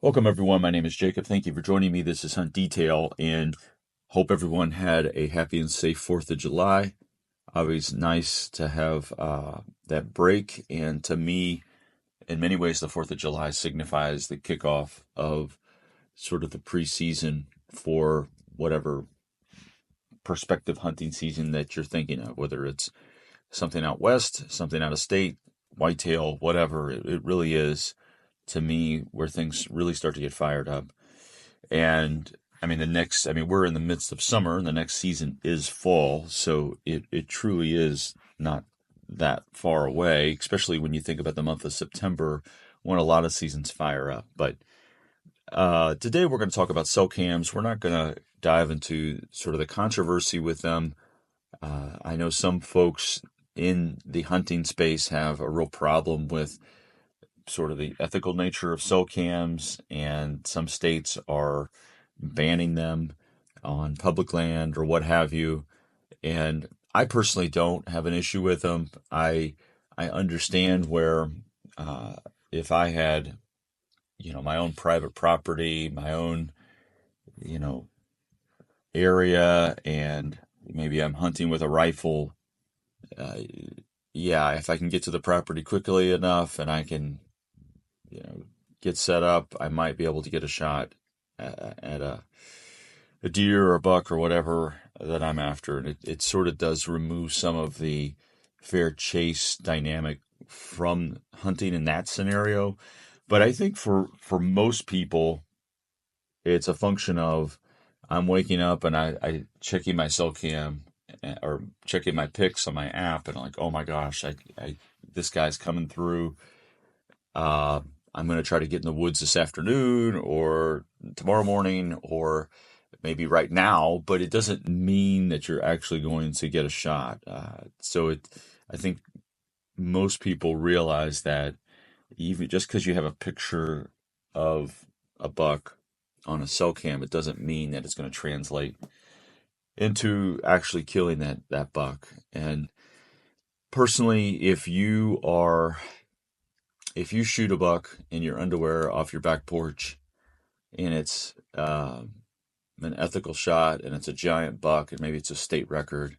Welcome, everyone. My name is Jacob. Thank you for joining me. This is Hunt Detail, and hope everyone had a happy and safe 4th of July. Always nice to have that break, and to me, in many ways, the 4th of July signifies the kickoff of sort of the preseason for whatever prospective hunting season that you're thinking of, whether it's something out west, something out of state, whitetail, whatever. It really is, to me, where things really start to get fired up. And we're in the midst of summer, and the next season is fall, so it truly is not that far away, especially when you think about the month of September, when a lot of seasons fire up. But today we're going to talk about cell cams. We're not going to dive into sort of the controversy with them. I know some folks in the hunting space have a real problem with sort of the ethical nature of cell cams, and some states are banning them on public land or what have you. And I personally don't have an issue with them. I understand where if I had, my own private property, my own, area, and maybe I'm hunting with a rifle. Yeah, if I can get to the property quickly enough and I can, get set up, I might be able to get a shot at a deer or a buck or whatever that I'm after. And it sort of does remove some of the fair chase dynamic from hunting in that scenario. But I think for most people, it's a function of I'm waking up and I checking my cell cam or checking my pics on my app, and I'm like, oh my gosh, this guy's coming through. I'm going to try to get in the woods this afternoon or tomorrow morning or maybe right now, but it doesn't mean that you're actually going to get a shot. I think most people realize that even just because you have a picture of a buck on a cell cam, it doesn't mean that it's going to translate into actually killing that buck. And personally, if you shoot a buck in your underwear off your back porch and it's an ethical shot and it's a giant buck and maybe it's a state record,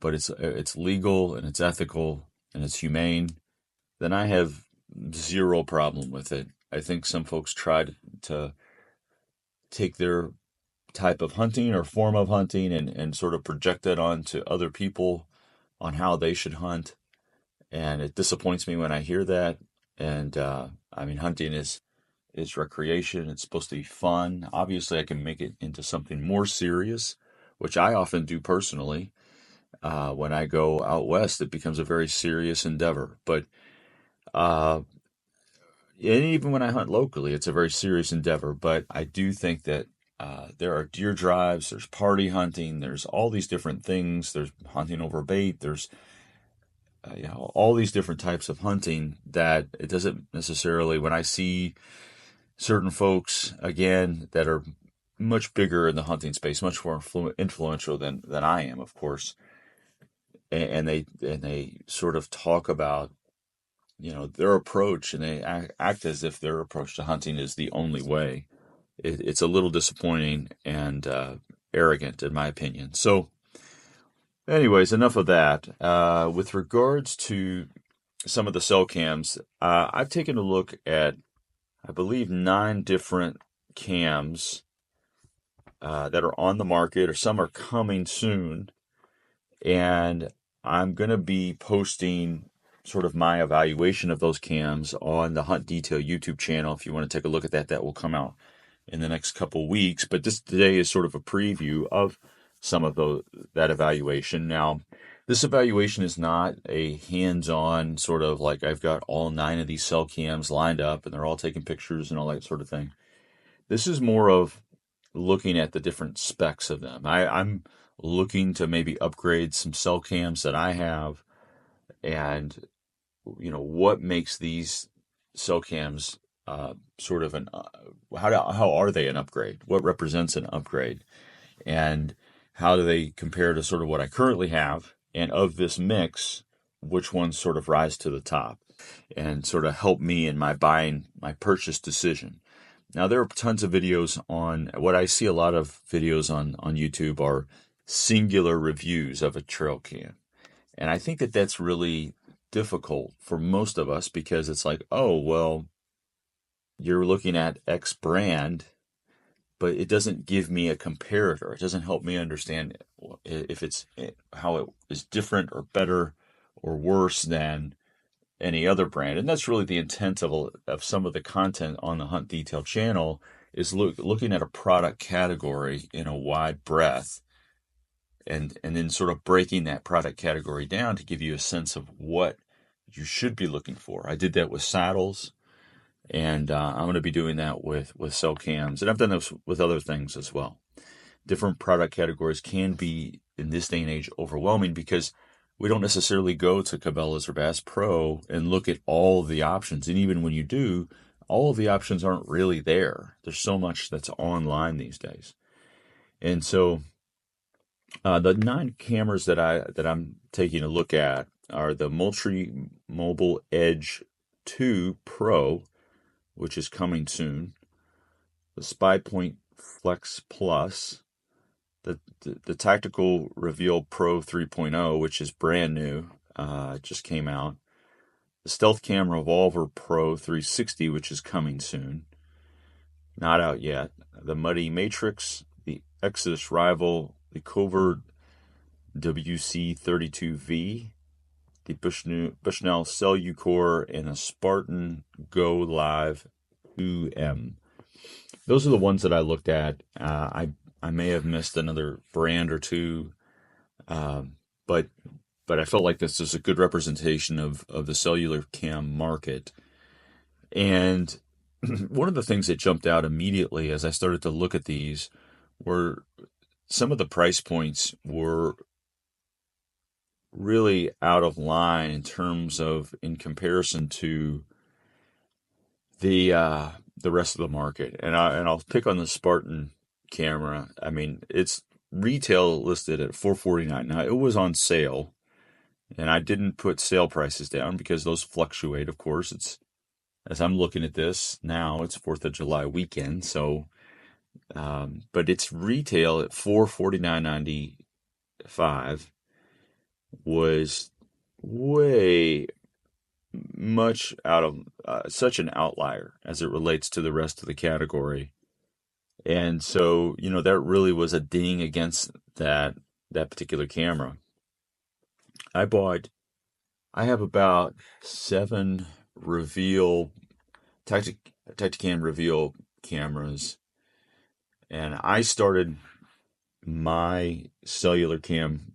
but it's legal and it's ethical and it's humane, then I have zero problem with it. I think some folks try to take their type of hunting or form of hunting and sort of project that onto other people on how they should hunt. And it disappoints me when I hear that. And hunting is recreation. It's supposed to be fun. Obviously, I can make it into something more serious, which I often do personally. When I go out west, it becomes a very serious endeavor. But and even when I hunt locally, it's a very serious endeavor. But I do think that there are deer drives, there's party hunting, there's all these different things. There's hunting over bait. There's all these different types of hunting that it doesn't necessarily, when I see certain folks, again, that are much bigger in the hunting space, much more influential than I am, of course, and they sort of talk about, their approach, and they act as if their approach to hunting is the only way. It's a little disappointing and arrogant, in my opinion. So, anyways, enough of that. With regards to some of the cell cams, I've taken a look at, I believe, 9 different cams that are on the market, or some are coming soon. And I'm going to be posting sort of my evaluation of those cams on the Hunt Detail YouTube channel. If you want to take a look at that, that will come out in the next couple weeks. But this today is sort of a preview of some of that evaluation. Now, this evaluation is not a hands-on sort of like I've got all 9 of these cell cams lined up and they're all taking pictures and all that sort of thing. This is more of looking at the different specs of them. I'm looking to maybe upgrade some cell cams that I have, and what makes these cell cams sort of how are they an upgrade? What represents an upgrade? And how do they compare to sort of what I currently have? And of this mix, which ones sort of rise to the top and sort of help me in my purchase decision? Now there are tons of videos on, what I see a lot of videos on YouTube are singular reviews of a trail cam. And I think that that's really difficult for most of us because it's like, oh, well, you're looking at X brand, but it doesn't give me a comparator. It doesn't help me understand if it's how it is different or better or worse than any other brand. And that's really the intent of some of the content on the Hunt Detail channel is looking at a product category in a wide breadth and then sort of breaking that product category down to give you a sense of what you should be looking for. I did that with saddles, and I'm going to be doing that with cell cams, and I've done this with other things as well. Different product categories can be, in this day and age, overwhelming because we don't necessarily go to Cabela's or Bass Pro and look at all of the options. And even when you do, all of the options aren't really there. There's so much that's online these days. And so the 9 cameras that I'm taking a look at are the Moultrie Mobile Edge 2 Pro, which is coming soon, the SpyPoint Flex Plus, the Tactical Reveal Pro 3.0, which is brand new, just came out, the StealthCam Revolver Pro 360, which is coming soon, not out yet, the Muddy Matrix, the Exodus Rival, the Covert WC32V, the Bushnell Cellucor, and a Spartan Go Live 2M. Those are the ones that I looked at. I may have missed another brand or two, but I felt like this is a good representation of the cellular cam market. And one of the things that jumped out immediately as I started to look at these were some of the price points were really out of line in comparison to the rest of the market. And I'll pick on the Spartan camera. I mean, it's retail listed at $449. Now it was on sale, and I didn't put sale prices down because those fluctuate. Of course, it's, as I'm looking at this now, it's 4th of July weekend, so but it's retail at $449.95 was way much out of such an outlier as it relates to the rest of the category. And so, that really was a ding against that particular camera. I have about 7 Tactacam Reveal cameras, and I started my cellular cam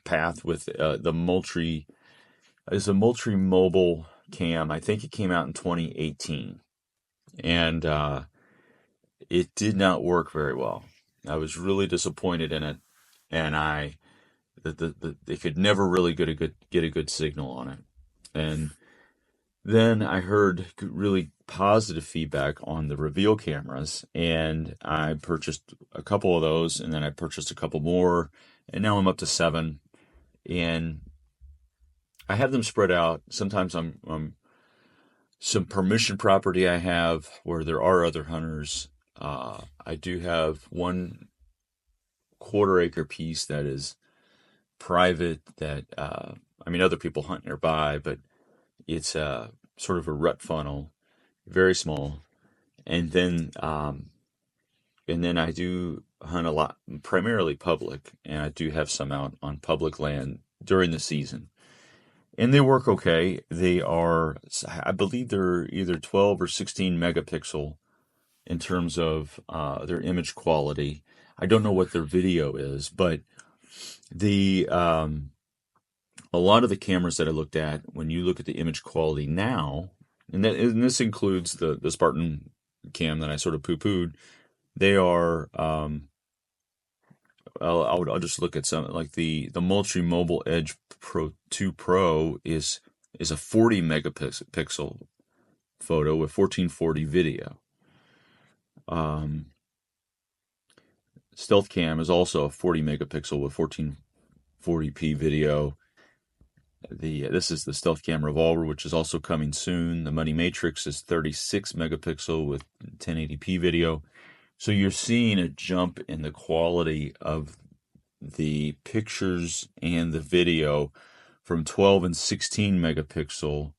path with the Moultrie. It's a Moultrie Mobile Cam. I think it came out in 2018, and it did not work very well. I was really disappointed in it, and they could never really get a good signal on it. And then I heard really positive feedback on the Reveal cameras, and I purchased a couple of those, and then I purchased a couple more, and now I'm up to 7, and I have them spread out. Sometimes I'm some permission property I have where there are other hunters. I do have 1 quarter-acre piece that is private that, other people hunt nearby, but it's sort of a rut funnel, very small. And then I do hunt a lot, primarily public, and I do have some out on public land during the season. And they work okay. They are, I believe they're either 12 or 16 megapixel in terms of their image quality. I don't know what their video is, but a lot of the cameras that I looked at, when you look at the image quality now, and this includes the Spartan cam that I sort of poo-pooed, they are, I'll just look at some, like the Moultrie Mobile Edge Pro 2 Pro is a 40 megapixel photo with 1440 video. StealthCam is also a 40 megapixel with 1440p video. This is the Stealth Cam Revolver, which is also coming soon. The Money Matrix is 36 megapixel with 1080p video. So you're seeing a jump in the quality of the pictures and the video from 12 and 16 megapixel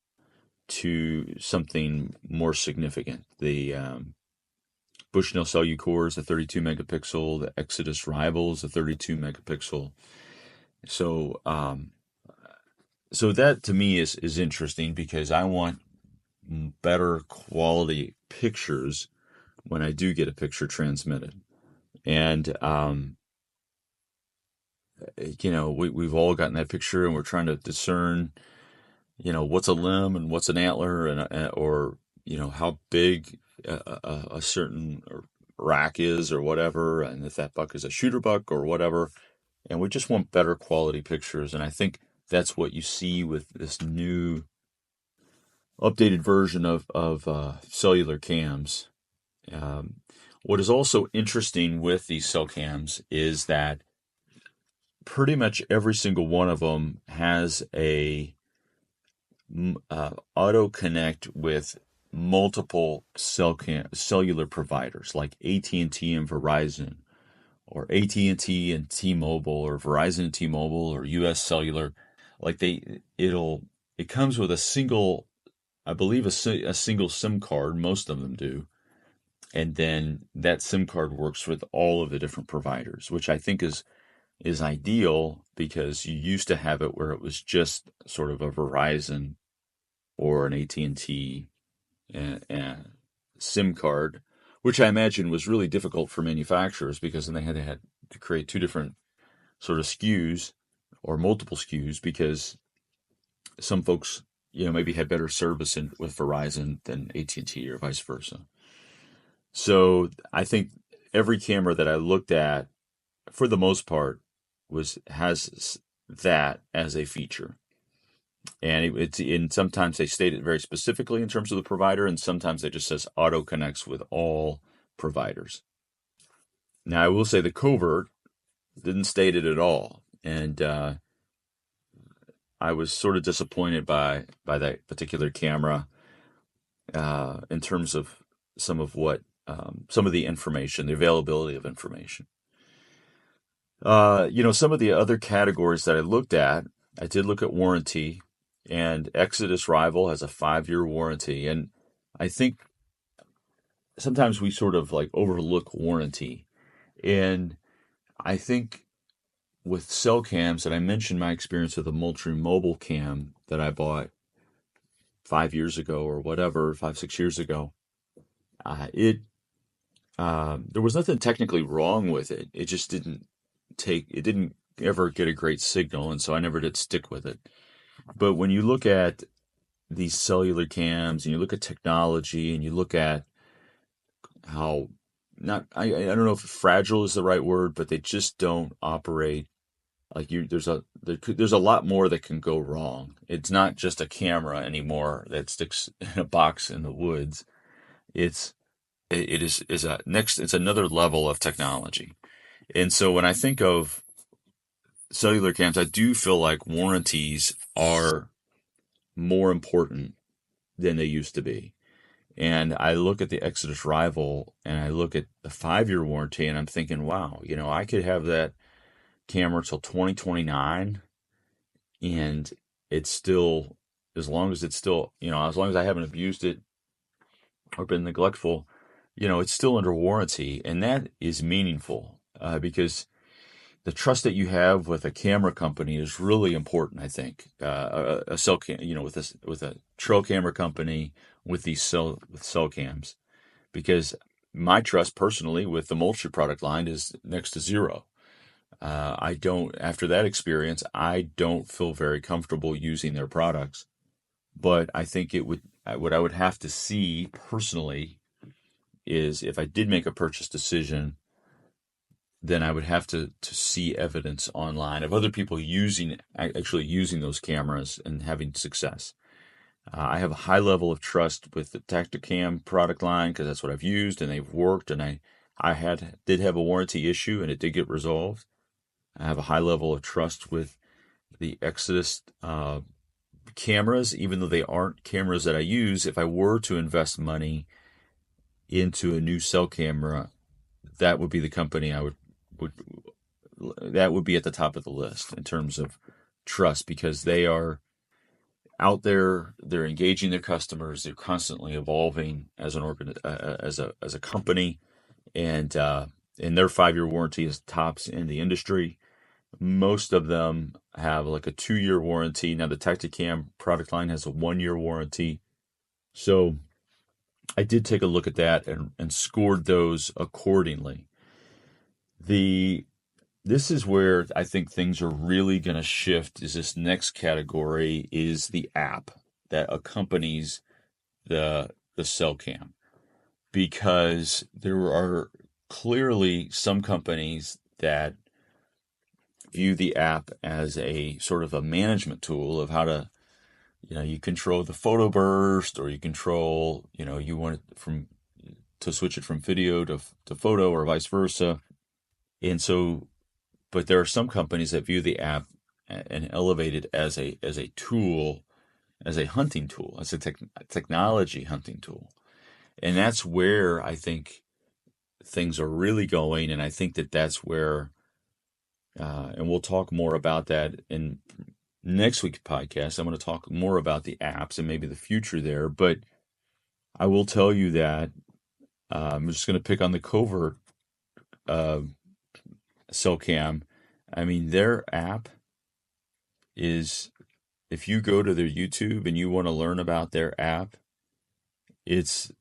to something more significant. The Bushnell Cellucor is a 32 megapixel. The Exodus Rival is a 32 megapixel. So, so that to me is interesting because I want better quality pictures when I do get a picture transmitted. And, we've all gotten that picture and we're trying to discern, what's a limb and what's an antler or, how big a certain rack is or whatever. And if that buck is a shooter buck or whatever. And we just want better quality pictures. And I think that's what you see with this new updated version of cellular cams. What is also interesting with these cell cams is that pretty much every single one of them has a auto connect with multiple cellular providers like AT&T and Verizon, or AT&T and T-Mobile, or Verizon and T-Mobile, or US Cellular. Like it comes with a single, I believe a single SIM card. Most of them do. And then that SIM card works with all of the different providers, which I think is ideal because you used to have it where it was just sort of a Verizon or an AT&T and SIM card, which I imagine was really difficult for manufacturers because then they had to create two different sort of SKUs or multiple SKUs because some folks, maybe had better service with Verizon than AT&T or vice versa. So I think every camera that I looked at, for the most part, has that as a feature. And and sometimes they state it very specifically in terms of the provider, and sometimes it just says auto connects with all providers. Now, I will say the Covert didn't state it at all, and I was sort of disappointed by that particular camera in terms of some of the information, the availability of information. Some of the other categories that I looked at, I did look at warranty, and Exodus Rival has a 5-year warranty. And I think sometimes we sort of like overlook warranty. And I think with cell cams, and I mentioned my experience with a Moultrie mobile cam that I bought 5 years ago or whatever, 5-6 years ago. There was nothing technically wrong with it. It just didn't ever get a great signal, and so I never did stick with it. But when you look at these cellular cams and you look at technology and you look at how I don't know if fragile is the right word, but they just don't operate like there's a lot more that can go wrong. It's not just a camera anymore that sticks in a box in the woods. It's another level of technology. And so when I think of cellular cams, I do feel like warranties are more important than they used to be. And I look at the Exodus Rival and I look at the 5-year warranty and I'm thinking, wow, I could have that camera till 2029 and it's still, as long as I haven't abused it or been neglectful, it's still under warranty. And that is meaningful because the trust that you have with a camera company is really important. I think a cell cam, with a trail camera company with these cell cams, because my trust personally with the Moultrie product line is next to zero. After that experience, I don't feel very comfortable using their products. But I think what I would have to see personally is if I did make a purchase decision, then I would have to see evidence online of other people actually using those cameras and having success. I have a high level of trust with the Tacticam product line because that's what I've used and they've worked, and I did have a warranty issue and it did get resolved. I have a high level of trust with the Exodus cameras, even though they aren't cameras that I use. If I were to invest money into a new cell camera, that would be the company would that would be at the top of the list in terms of trust, because they are out there, they're engaging their customers, they're constantly evolving as an as a company, and their 5-year warranty is tops in the industry. Most of them have like a 2-year warranty. Now the Tacticam product line has a 1-year warranty. So I did take a look at that and scored those accordingly. This is where I think things are really going to shift. Is this next category is the app that accompanies the cell cam, because there are clearly some companies that view the app as a sort of a management tool of how to, you control the photo burst, or you control, you want it to switch it from video to photo, or vice versa. And so, but there are some companies that view the app and elevate it as a tool, as a hunting tool, as a technology hunting tool. And that's where I think things are really going. And I think that's where, and we'll talk more about that in next week's podcast. I'm going to talk more about the apps and maybe the future there. But I will tell you that I'm just going to pick on the Covert cell cam. I mean, their app is, if you go to their YouTube and you want to learn about their app, the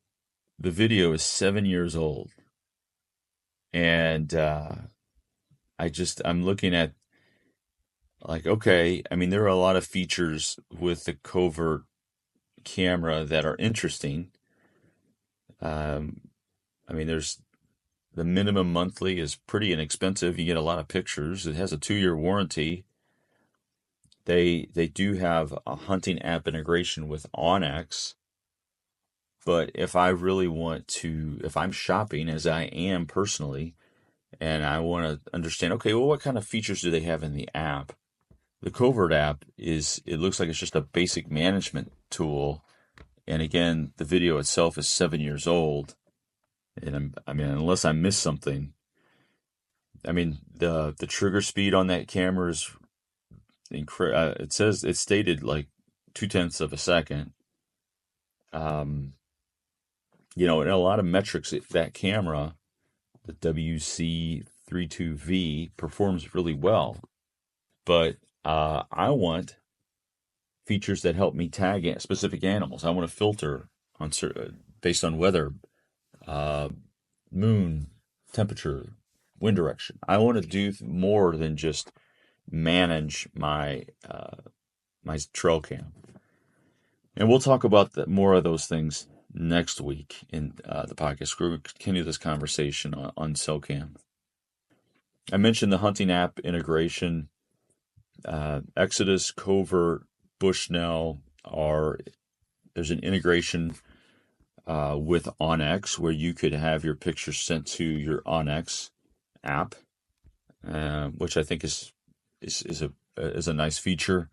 video is 7 years old. And I'm looking at, like, okay, I mean, there are a lot of features with the Covert camera that are interesting. I mean, there's the minimum monthly is pretty inexpensive. You get a lot of pictures. It has a 2-year warranty. They do have a hunting app integration with onX. But if I really want to, if I'm shopping, as I am personally, and I want to understand, okay, well, what kind of features do they have in the app? The Covert app it looks like it's just a basic management tool. And again, the video itself is 7 years old. And I mean, unless I missed something, I mean, the trigger speed on that camera is incredible. It's stated like 0.2 of a second. And a lot of metrics, that camera, the WC32V, performs really well. But I want features that help me tag specific animals. I want to filter based on weather, moon, temperature, wind direction. I want to do more than just manage my trail cam. And we'll talk about more of those things next week in the podcast. We're going to continue this conversation on cell cam. I mentioned the hunting app integration. Exodus, Covert, Bushnell there's an integration with onX, where you could have your pictures sent to your onX app, which I think is a nice feature.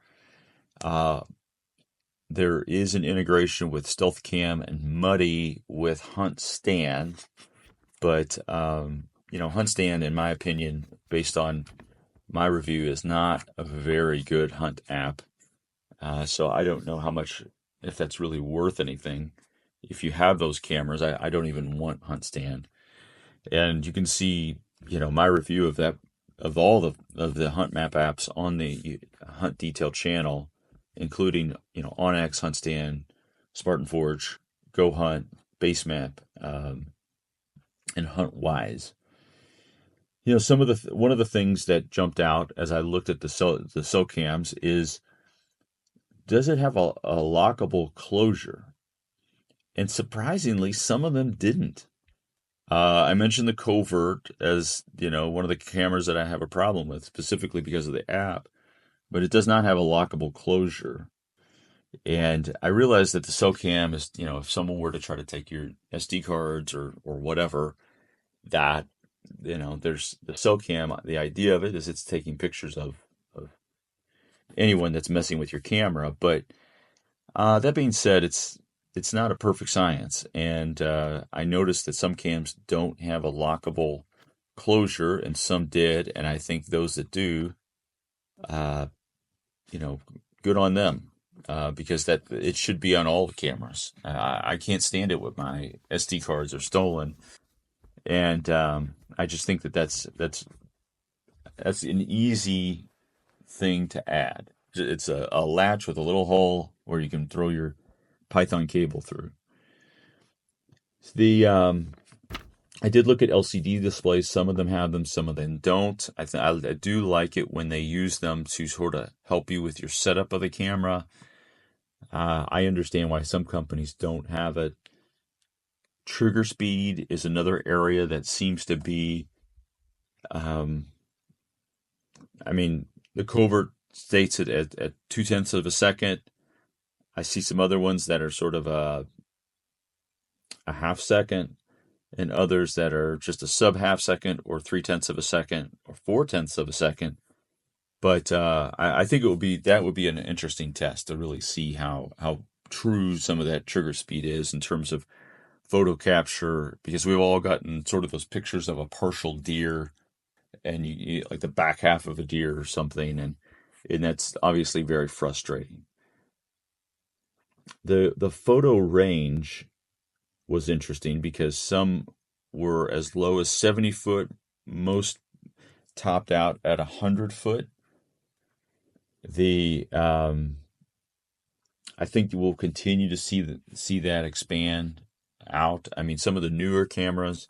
There is an integration with StealthCam and Muddy with HuntStand, but HuntStand, in my opinion, based on my review, is not a very good hunt app. So I don't know if that's really worth anything. If you have those cameras, I don't even want HuntStand. And you can see, my review of that, of all of the hunt map apps on the Hunt Detail channel, including, onX, HuntStand, Spartan Forge, Go Hunt, Basemap, and HuntWise. One of the things that jumped out as I looked at the cell cams is, does it have a lockable closure? And surprisingly, some of them didn't. I mentioned the Covert as, one of the cameras that I have a problem with, specifically because of the app, but it does not have a lockable closure. And I realized that the cell cam is, if someone were to try to take your SD cards or whatever, that, there's the cell cam. The idea of it is it's taking pictures of anyone that's messing with your camera. But that being said, it's not a perfect science, and I noticed that some cams don't have a lockable closure, and some did, and I think those that do, uh, you know, good on them. Because that it should be on all the cameras. I can't stand it when my SD cards are stolen, and I just think that that's an easy thing to add. It's a latch with a little hole where you can throw your Python cable through. The I did look at LCD displays. Some of them have them, some of them don't. I do like it when they use them to sort of help you with your setup of the camera. I understand why some companies don't have it. Trigger speed is another area that seems to be, um, I mean, the covert states it at 0.2 of a second. I see some other ones that are sort of a half second, and others that are just a sub half second or 0.3 of a second or 0.4 of a second. But I think that would be an interesting test to really see how true some of that trigger speed is in terms of photo capture, because we've all gotten sort of those pictures of a partial deer and you like the back half of a deer or something, and that's obviously very frustrating. The photo range was interesting because some were as low as 70 foot, most topped out at 100 foot. The I think we'll continue to see that expand out. I mean, some of the newer cameras,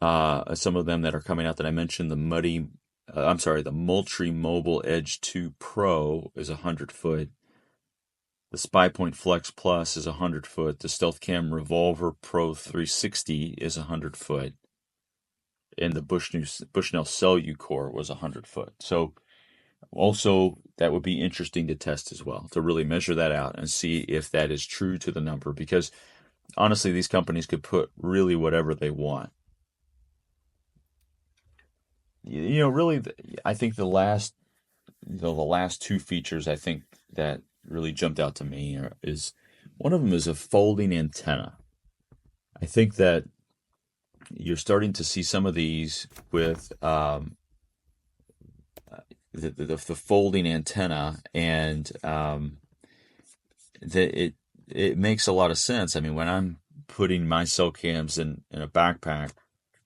some of them that are coming out that I mentioned, the Moultrie Mobile Edge 2 Pro is 100 foot. The SpyPoint Flex Plus is 100 foot. The StealthCam Revolver Pro 360 is 100 foot. And the Bushnell Cellucor was 100 foot. So also that would be interesting to test as well, to really measure that out and see if that is true to the number. Because honestly, these companies could put really whatever they want. Really, I think the last two features I think that really jumped out to me is one of them is a folding antenna. I think that you're starting to see some of these with the folding antenna, and it makes a lot of sense. I mean, when I'm putting my cell cams in a backpack to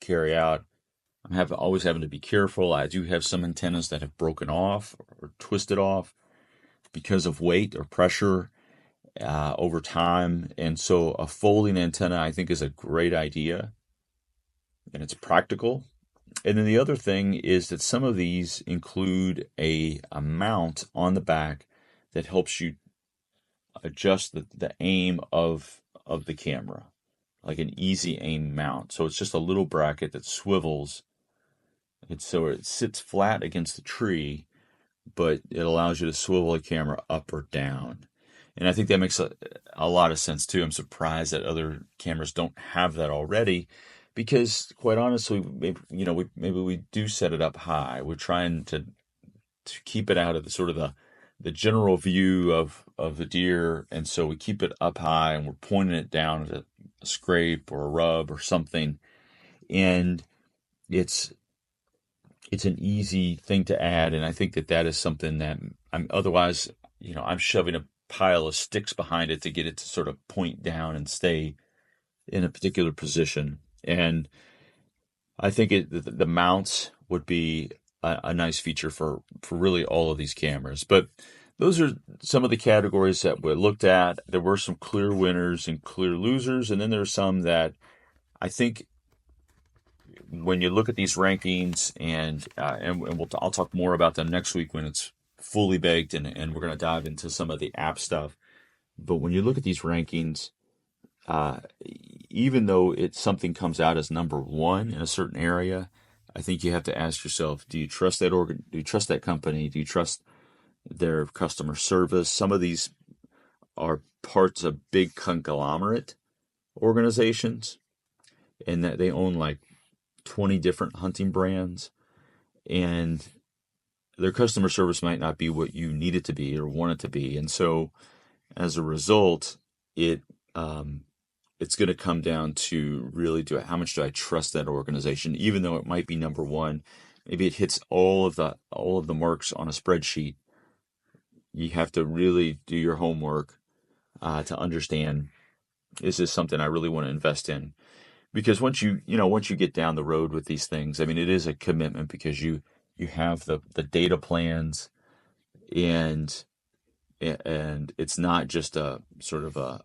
carry out, I'm always having to be careful. I do have some antennas that have broken off or twisted off because of weight or pressure over time. And so a folding antenna, I think, is a great idea, and it's practical. And then the other thing is that some of these include a mount on the back that helps you adjust the aim of the camera, like an easy aim mount. So it's just a little bracket that swivels. So it sits flat against the tree, but it allows you to swivel the camera up or down. And I think that makes a lot of sense too. I'm surprised that other cameras don't have that already, because quite honestly, maybe we do set it up high. We're trying to keep it out of the sort of the general view of the deer, and so we keep it up high and we're pointing it down at a scrape or a rub or something, and it's an easy thing to add. And I think that is something that I'm shoving a pile of sticks behind it to get it to sort of point down and stay in a particular position. And I think the mounts would be a nice feature for really all of these cameras. But those are some of the categories that we looked at. There were some clear winners and clear losers, and then there are some that I think when you look at these rankings, and I'll talk more about them next week when it's fully baked, and we're going to dive into some of the app stuff. But when you look at these rankings, even though something comes out as number one in a certain area, I think you have to ask yourself: do you trust that Do you trust that company? Do you trust their customer service? Some of these are parts of big conglomerate organizations, and that they own like 20 different hunting brands, and their customer service might not be what you need it to be or want it to be. And so as a result, it it's going to come down to really how much do I trust that organization, even though it might be number one. Maybe it hits all of the marks on a spreadsheet. You have to really do your homework to understand, is this something I really want to invest in? Because once you get down the road with these things, I mean, it is a commitment because you have the data plans, and it's not just a sort of a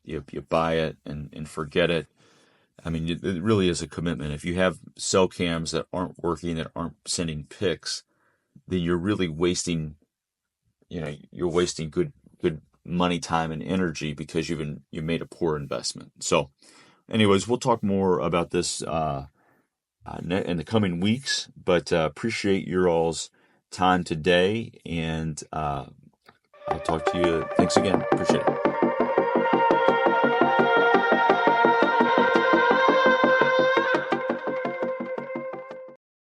you buy it and forget it. I mean, it really is a commitment. If you have cell cams that aren't working, that aren't sending pics, then you're really wasting, you're wasting good money, time, and energy because you made a poor investment. So, anyways, we'll talk more about this in the coming weeks. But appreciate your all's time today, and I'll talk to you. Thanks again. Appreciate it.